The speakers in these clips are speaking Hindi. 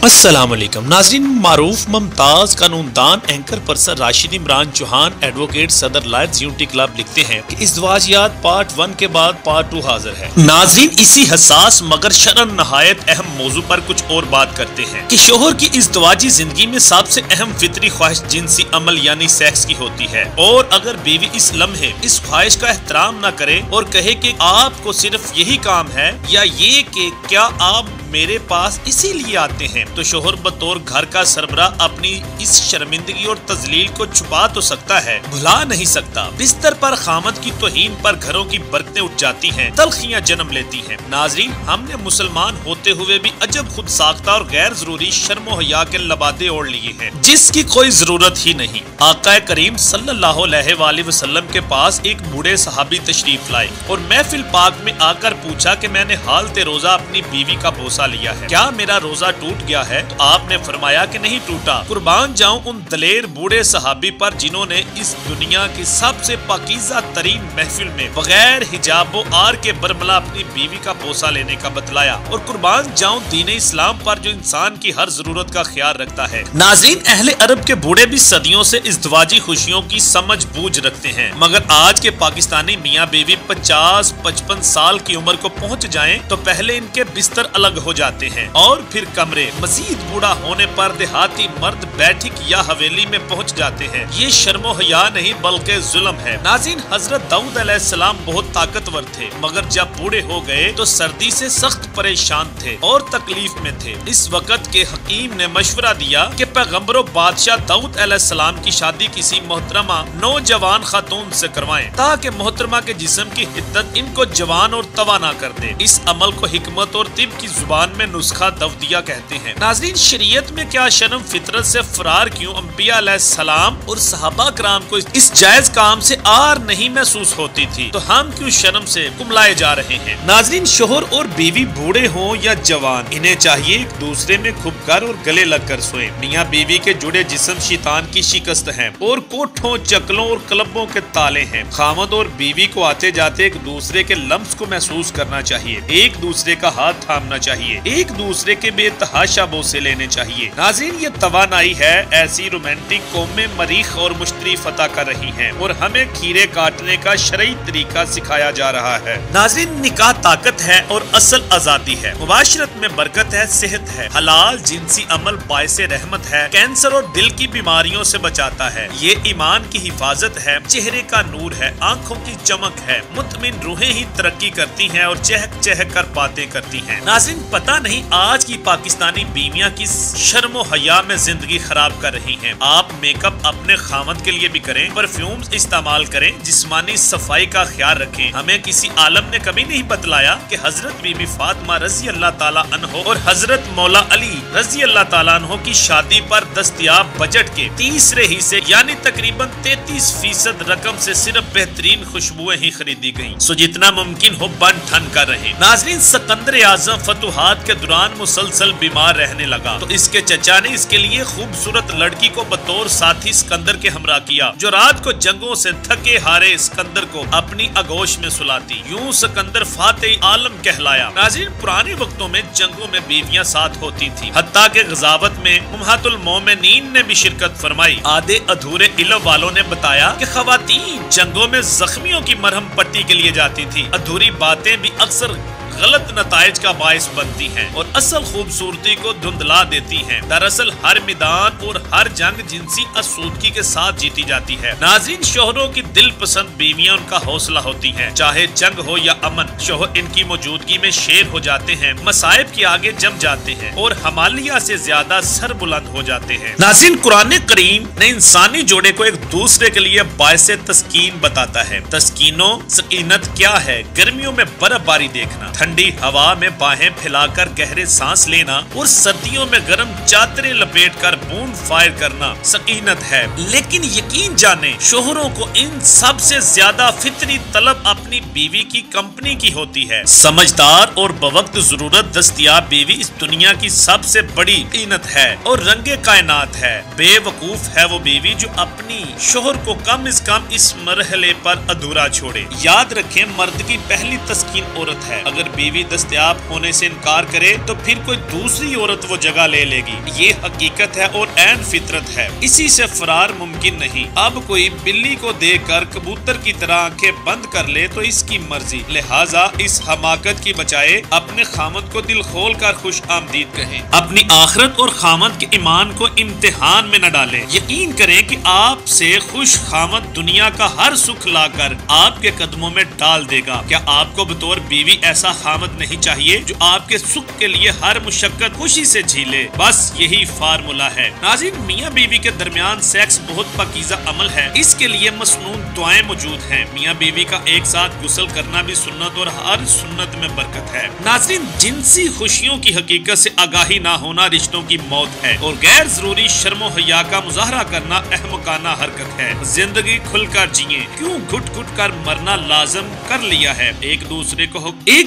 अस्सलाम वालेकुम नाज़रीन, मारूफ मुमताज कानूनदान anchor person Rashid Imran Chauhan advocate सदर लायंस यूनिटी क्लब लिखते हैं कि इज़्दवाजियात पार्ट 1 के बाद पार्ट 2 हाजिर है। नाज़रीन, इसी हसास मगर शरन नहायत अहम मौजू पर कुछ और बात करते हैं कि शोहर की इज़्दवाजी जिंदगी में सबसे अहम फितरी ख्वाहिश जिनसी अमल यानी सेक्स की होती है, और अगर बीवी इस लम्हे इस ख्वाहिश का एहतराम न करे और कहे कि आपको सिर्फ यही काम है या ये कि क्या आप मेरे पास इसीलिए आते हैं, तो शोहर बतौर घर का सरबराह अपनी इस शर्मिंदगी और तजलील को छुपा तो सकता है, भुला नहीं सकता। बिस्तर पर खामद की तौहीन पर घरों की बरकतें उठ जाती हैं, तलखियां जन्म लेती हैं। नाज़रीन, हमने मुसलमान होते हुए भी अजब खुद साख्ता और गैर जरूरी शर्म हया के लबादे ओढ़ लिए हैं, जिसकी कोई जरूरत ही नहीं। आका करीम सल्लल्लाहु अलैहि वसल्लम के पास एक बूढ़े सहाबी तशरीफ लाए और महफिल पाक में आकर पूछा कि मैंने हालते रोजा अपनी बीवी का बोसा लिया है, क्या मेरा रोजा टूट गया है? तो आपने फरमाया कि नहीं टूटा। कुर्बान जाऊं उन दलेर बूढ़े सहाबी पर जिन्होंने इस दुनिया की सबसे पाकीज़ा तरीन महफिल में बगैर हिजाब आर के बरमला अपनी बीवी का बोसा लेने का बतलाया, और कुर्बान जाऊं दीन इस्लाम पर जो इंसान की हर जरूरत का ख्याल रखता है। नाज़रीन, अहले अरब के बूढ़े भी सदियों से इज़्दवाजी खुशियों की समझ बूझ रखते हैं, मगर आज के पाकिस्तानी मियाँ बीवी 50-55 साल की उम्र को पहुँच जाएं तो पहले इनके बिस्तर अलग हो जाते हैं और फिर कमरे। मजीद बूढ़ा होने पर देहाती मर्द बैठक या हवेली में पहुंच जाते हैं। ये शर्मो हया नहीं बल्कि जुल्म है। नाज़रीन, हजरत दाऊद अलैहिस्सलाम बहुत ताकतवर थे, मगर जब बूढ़े हो गए तो सर्दी से सख्त परेशान थे और तकलीफ में थे। इस वक्त के हकीम ने मशवरा दिया कि पैगम्बर बादशाह दाऊद अलैहिस्सलाम की शादी किसी मोहतरमा नौजवान खातून से करवाएं, ताकि मोहतरमा के जिस्म की हिद्दत इनको जवान और तवाना कर दे। इस अमल को हिकमत और तिब की जुबान में नुस्खा दवदिया कहते हैं। नाज़रीन, शरीयत में क्या शर्म फितरत से फरार क्यों अंबिया अलैहिस्सलाम और सहाबा कराम को इस जायज काम से आर नहीं महसूस होती थी, तो हम क्यों शर्म से कुमलाए जा रहे हैं? नाज़रीन, शोहर और बीवी बूढ़े हों या जवान, इन्हें चाहिए एक दूसरे में खुब कर और गले लग कर सोए। मियाँ बीवी के जुड़े जिस्म शैतान की शिकस्त है और कोठों चकलों और क्लबों के ताले हैं। खामद और बीवी को आते जाते एक दूसरे के लम्स को महसूस करना चाहिए, एक दूसरे का हाथ थामना चाहिए, एक दूसरे के बेतहाशा बोसे लेने चाहिए। नाज़रीन, ये तवानाई है ऐसी रोमांटिक कौमें मरीख और मुश्तरी फतह कर रही हैं और हमें खीरे काटने का शरई तरीका सिखाया जा रहा है। नाज़रीन, निकाह ताकत है और असल आजादी है, मुबाशरत में बरकत है, सेहत है, हलाल जिनसी अमल बायसे रहमत है, कैंसर और दिल की बीमारियों से बचाता है, ये ईमान की हिफाजत है, चेहरे का नूर है, आंखों की चमक है, मुतमिन रूहें ही तरक्की करती हैं और चहक चहक कर बातें करती हैं। नाज़रीन, पता नहीं आज की पाकिस्तानी बीवियां की शर्मो हया में जिंदगी खराब कर रही हैं। आप मेकअप अपने खामद के लिए भी करें, परफ्यूम्स इस्तेमाल करें, जिस्मानी सफाई का ख्याल रखें। हमें किसी आलम ने कभी नहीं बतलाया कि हजरत बीबी फातिमा रजी अल्लाह ताला अन्हो और हजरत मौला अली रजी अल्लाह ताला अन्हो की शादी पर दस्तयाब बजट के तीसरे हिस्से यानी तकरीबन 33% रकम से सिर्फ बेहतरीन खुशबुएं ही खरीदी गयी। सो जितना मुमकिन हो बन ठन कर रहे। नाज़रीन, सिकंदर आज़म फतुहात के दौरान मुसलसल बीमार रहने लगा तो इसके चचा ने इसके लिए खूबसूरत लड़की को बतौर साथी सिकंदर के हमरा किया, जो रात को जंगों से थके हारे सिकंदर को अपनी आगोश में सुलाती। यूं सिकंदर फातेह आलम कहलाया। नाज़रीन, पुराने वक्तों में जंगों में बीवियां साथ होती थी, हत्ता के गजावत में उम्महातुल मोमिनीन ने भी शिरकत फरमाई। आधे अधूरे इल्म वालों ने बताया कि खवातीन जंगों में जख्मियों की मरहम पट्टी के लिए जाती थी। अधूरी बातें भी अक्सर गलत नताइज का बायस बनती हैं और असल खूबसूरती को धुंधला देती हैं। दरअसल हर मैदान और हर जंग जिनसी आसूदगी के साथ जीती जाती है। नाज़रीन, शोहरों की दिल पसंद बीवियां उनका हौसला होती हैं, चाहे जंग हो या अमन। शोहर इनकी मौजूदगी में शेर हो जाते हैं, मसाइब के आगे जम जाते हैं और हिमालय से ज्यादा सर बुलंद हो जाते हैं। नाज़रीन, कुरान करीम ने इंसानी जोड़े को एक दूसरे के लिए बायसे तस्कीन बताता है। तस्कीनो सकीनत क्या है? गर्मियों में बर्फबारी देखना, ठंडी हवा में बाहें फैलाकर गहरे सांस लेना और सर्दियों में गर्म चादरें लपेटकर बूंद फायर करना सकीनत है। लेकिन यकीन जाने, शोहरों को इन सब से ज्यादा फितरी तलब अपनी बीवी की कंपनी की होती है। समझदार और बवक्त जरूरत दस्तयाब बीवी इस दुनिया की सबसे बड़ी कीमत है और रंगे कायनात है। बेवकूफ है वो बीवी जो अपनी शोहर को कम से कम इस मरहले पर अधूरा छोड़े। याद रखें, मर्द की पहली तस्कीन औरत है। अगर बीवी दस्तयाब होने से इनकार करे तो फिर कोई दूसरी औरत वो जगह ले लेगी। ये हकीकत है और ऐन फितरत है, इसी से फरार मुमकिन नहीं। अब कोई बिल्ली को देखकर कबूतर की तरह आंखें बंद कर ले तो इसकी मर्जी, लिहाजा इस हमाकत की बजाय अपने खामद को दिल खोल कर खुश आमदीद कहें। अपनी आखिरत और खामद के ईमान को इम्तिहान में न डालें। यकीन करें कि आपसे खुश खामद दुनिया का हर सुख लाकर आपके कदमों में डाल देगा। क्या आपको बतौर बीवी ऐसा खामद नहीं चाहिए जो आपके सुख के लिए हर मुशक्कत खुशी से झीले? बस यही फार्मूला है। नाज़रीन, मियाँ बीवी के दरमियान सेक्स बहुत पाकीज़ा अमल है, इसके लिए मसनून दुआएं मौजूद हैं। मियाँ बीवी का एक साथ गुस्ल करना भी सुन्नत और हर सुन्नत में बरकत है। नाज़रीन, जिनसी खुशियों की हकीकत से आगाही ना होना रिश्तों की मौत है और गैर जरूरी शर्मो हया का मुजाहरा करना अहमकाना हरकत है। जिंदगी खुलकर जिए, क्यों घुट घुट कर मरना लाजम कर लिया है। एक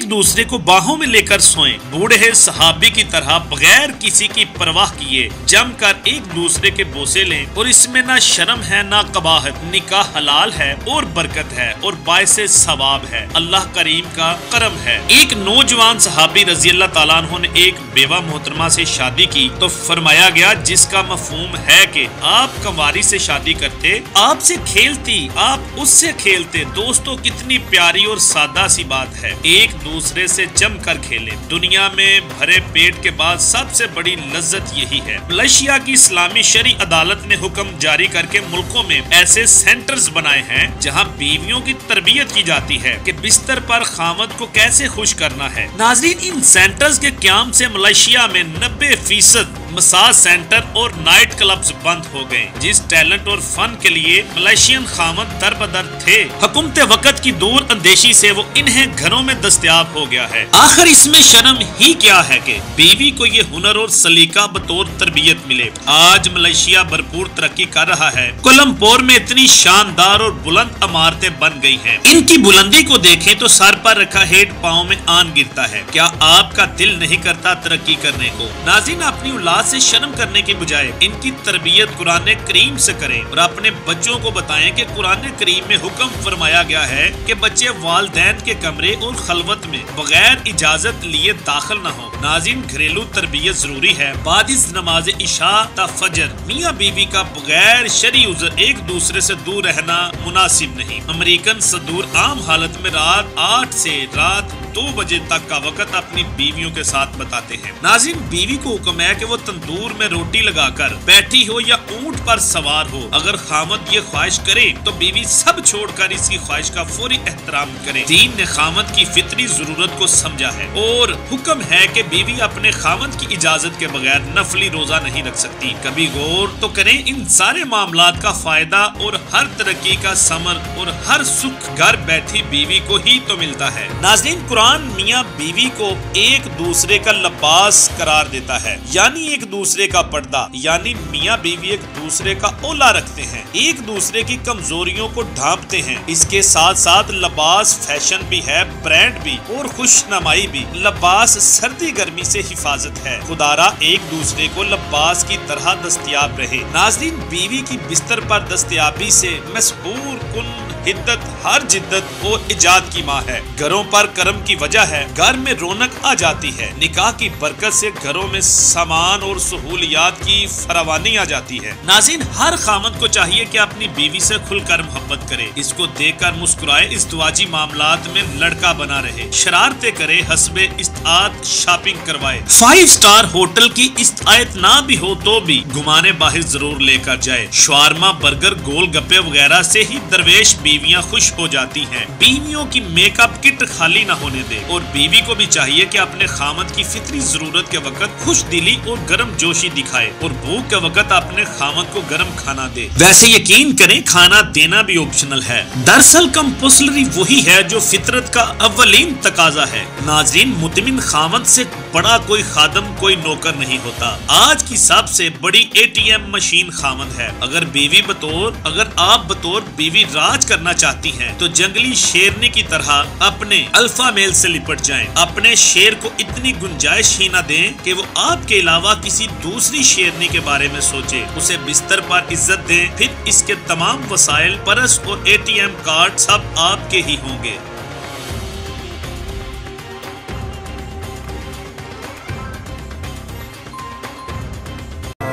दूसरे को बाहों में लेकर सोएं, बूढ़े सहाबी की तरह बगैर किसी की परवाह किए जमकर एक दूसरे के बोसे लें। और इसमें ना शर्म है ना कबाहत, निकाह हलाल है और बरकत है और बायसे सवाब है, अल्लाह करीम का करम है। एक नौजवान सहाबी रजी अल्लाह ताला अन्हु ने एक बेवा मोहतरमा से शादी की तो फरमाया गया, जिसका मफहूम है कि आप कंवारी से शादी करते, आपसे खेलती, आप उससे खेलते। दोस्तों, कितनी प्यारी और सादा सी बात है, एक दूसरे से जम कर खेले। दुनिया में भरे पेट के बाद सबसे बड़ी लज्जत यही है। मलेशिया की इस्लामी शरी अदालत ने हुक्म जारी करके मुल्कों में ऐसे सेंटर्स बनाए हैं जहां बीवियों की तरबियत की जाती है कि बिस्तर पर खामद को कैसे खुश करना है। नाज़रीन, इन सेंटर्स के क़याम से मलेशिया में 90% मसाज सेंटर और नाइट क्लब्स बंद हो गए। जिस टैलेंट और फन के लिए मलेशियन खामद दरबदर थे, हुकूमत वक्त की दूर अंदेशी से वो इन्हें घरों में दस्तयाब हो गया है। आखिर इसमें शर्म ही क्या है कि बीवी को ये हुनर और सलीका बतौर तरबियत मिले। आज मलेशिया भरपूर तरक्की कर रहा है। कोलंबोर में इतनी शानदार और बुलंद इमारतें बन गई हैं। इनकी बुलंदी को देखें तो सर पर रखा हेड पाँव में आन गिरता है। क्या आपका दिल नहीं करता तरक्की करने को? नाज़रीन, अपनी औलाद से शर्म करने की बजाय इनकी तरबियत कुरान करीम से करें और अपने बच्चों को बताएं कि कुरान करीम में हुक्म फरमाया गया है कि बच्चे वालिदैन के कमरे और खलवत में बगैर इजाजत लिए दाखिल न हो। नाज़रीन, घरेलू तरबियत जरूरी है। बाद इस नमाज इशा ता फजर मियाँ बीवी का बगैर शरी उज़र एक दूसरे से दूर रहना मुनासिब नहीं। अमेरिकन सदूर आम हालत में रात 8 से रात 2 बजे तक का वक्त अपनी बीवियों के साथ बताते हैं। नाज़रीन, बीवी को हुक्म है कि वो तंदूर में रोटी लगाकर बैठी हो या ऊंट पर सवार हो। अगर खामद ये ख्वाहिश करे तो बीवी सब छोड़कर इसकी ख्वाहिश का फौरी एहतराम करे। दीन ने खामद की फितरी जरूरत को समझा है और हुक्म है कि बीवी अपने खामद की इजाजत के बगैर नफली रोजा नहीं रख सकती। कभी गौर तो करें, इन सारे मामलात का फायदा और हर तरक्की का समर और हर सुख घर बैठी बीवी को ही तो मिलता है। नाज़रीन, कुरान मियाँ बीवी को एक दूसरे का लिबास करार देता है, यानी एक दूसरे का पर्दा, यानी मियाँ बीवी एक दूसरे का ओला रखते हैं, एक दूसरे की कमजोरियों को ढांपते हैं। इसके साथ साथ लिबास फैशन भी है, ब्रांड भी और खुशनुमाई भी। लिबास सर्दी गर्मी से हिफाजत है। खुदारा एक दूसरे को लिबास की तरह दस्तयाब रहे। नाज़रीन, बीवी की बिस्तर पर दस्तयाबी से मसहूर कुन हिद्दत हर जिद्दत और इजाद की माँ है। घरों पर करम की वजह है, घर में रौनक आ जाती है। निकाह की बरकत से घरों में सामान और सहूलियात की फरावानी आ जाती है। नाज़रीन, हर खामद को चाहिए कि अपनी बीवी से खुलकर मोहब्बत करे, इसको देखकर मुस्कुराए, इज़्दिवाजी मामलात में लड़का बना रहे, शरारतें करे, हस्बे इस्तात शॉपिंग करवाए। 5 स्टार होटल की इस्तात ना भी हो तो भी घुमाने बाहर जरूर लेकर जाए। शवारमा, बर्गर, गोल गप्पे वगैरह से ही दरवेश बीवियां खुश हो जाती हैं। बीवियों की मेकअप किट खाली न होने दे और बीवी को भी चाहिए कि अपने खामद की फितरी जरूरत के वक्त खुश दिली और गर्म जोशी दिखाए और भूख के वक्त अपने खामद को गर्म खाना दे। वैसे यकीन करें, खाना देना भी ऑप्शनल है। दरअसल कंपल्सरी वही है जो फितरत का अव्वलीन तकाजा है। नाज़रीन, मुतमिन खामद से बड़ा कोई खादम, कोई नौकर नहीं होता। आज की सबसे बड़ी ATM मशीन खामद है। अगर आप बतौर बीवी राज करना चाहती हैं तो जंगली शेरनी की तरह अपने अल्फा मेल से लिपट जाएं। अपने शेर को इतनी गुंजाइश ही न दें कि वो आपके अलावा किसी दूसरी शेरनी के बारे में सोचे। उसे बिस्तर पर इज्जत दें, फिर इसके तमाम वसाइल, परस और ATM कार्ड सब आपके ही होंगे।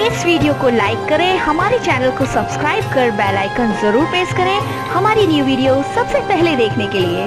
इस वीडियो को लाइक करें, हमारे चैनल को सब्सक्राइब कर बेल आइकन जरूर प्रेस करें हमारी न्यू वीडियो सबसे पहले देखने के लिए।